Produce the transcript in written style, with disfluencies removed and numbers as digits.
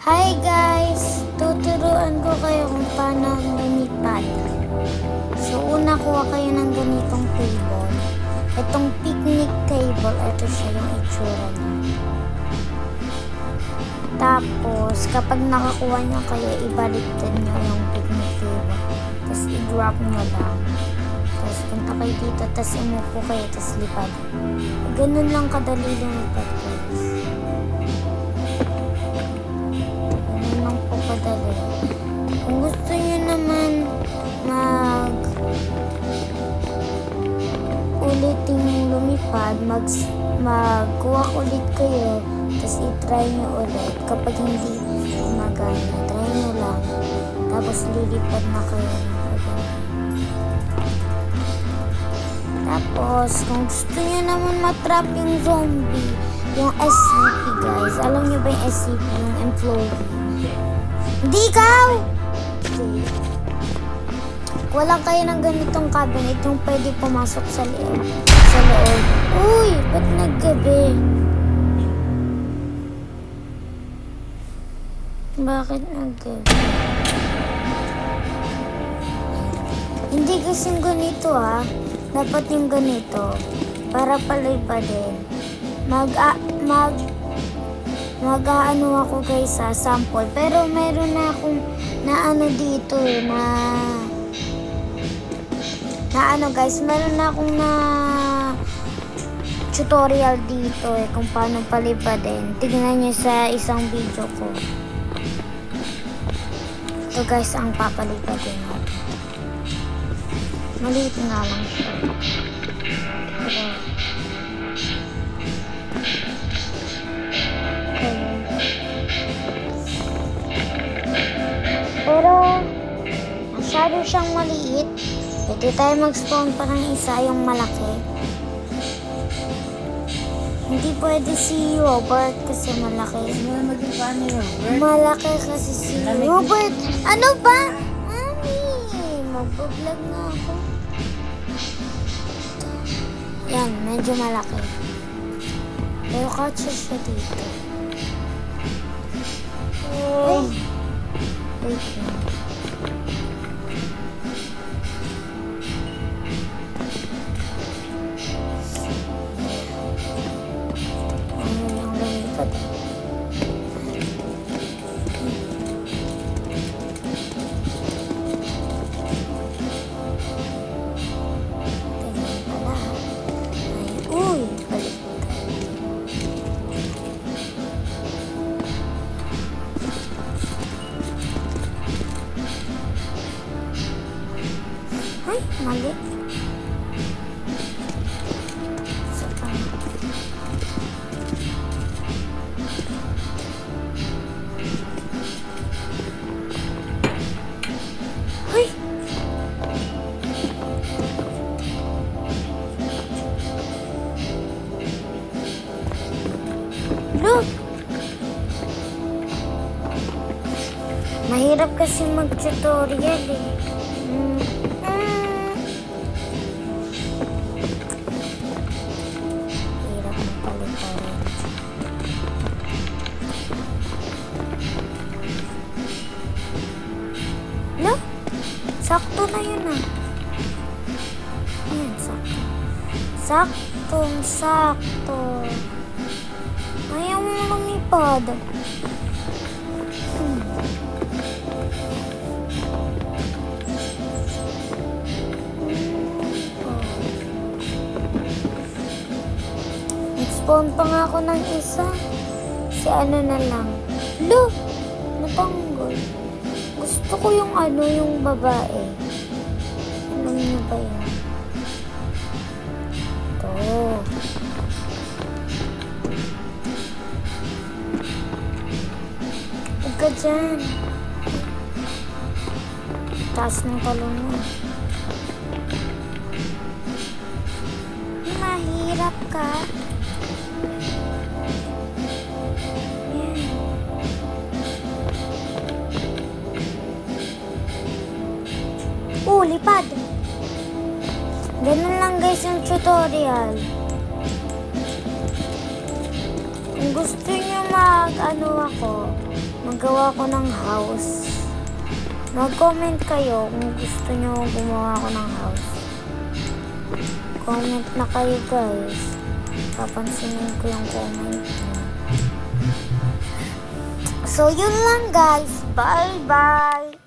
Hi guys! Tuturuan ko kayo kung paano lumipad. So una kuha kayo ng ganitong table. Itong picnic table, ito siya yung itsura niya. Tapos kapag nakakuha nyo kayo, ibaliktad nyo yung picnic table. Tapos i-drop nyo lang. Tapos punta kayo dito, tapos umupo kayo, tapos lipad. Ganun lang kadali lumipad guys. Padali. Kung gusto nyo naman ulitin lumipad, magkuha ulit kayo, tapos i-try nyo ulit. Kapag hindi gumagana, try nyo lang. Tapos lilipad na kayo. Tapos, kung gusto nyo naman matrap yung zombie, yung SCP guys. Alam nyo ba yung SCP, yung employee? Hindi ikaw! Okay. Wala kayo ng ganitong cabinet yung pwede pumasok sa loob. Uy! Ba't naggabi? Bakit naggabi? Hindi kasing ganito Dapat yung ganito. Para palay pa din. Mag-aano ako guys sample. Pero meron na akong dito meron na akong tutorial dito kung paano palipadin. Tignan nyo sa isang video ko. Ito guys ang papalipadin natin. Maliit nga lang ito. Pero masyado siyang maliit. Pwede tayo mag-spawn pa ng isa yung malaki. Hindi pwede si Robert kasi malaki. Maging paano yun, Robert? Malaki kasi si Robert. Ano ba? Mami, mag-vlog na ako. Yan, medyo malaki. Pero katsa siya dito. Ay! Wait lang. Ano yung lumipad? Ganyan pala. Ay, uy! Balik. Ay, mali. Sa tama. Ay! Look! Mahirap kasi mag-tutorial Hirap magpaliparin. No? Sakto na yun Ayan, sakto. Sakto. Ayaw mo lumipad. Nag-spawn pa nga ako ng isa. Si ano na lang. Lo! Natanggol. Gusto ko yung yung babae. Alam niyo ba yan? Ito. Huwag ka dyan. Taas ng talon mo. Mahirap ka. Lipad. Ganun lang guys yung tutorial. Kung gusto nyo ako, magawa ko ng house. Mag-comment kayo kung gusto nyo gumawa ko ng house. Comment na kayo guys. Papansinin ko yung comment nyo. So yun lang guys. Bye bye.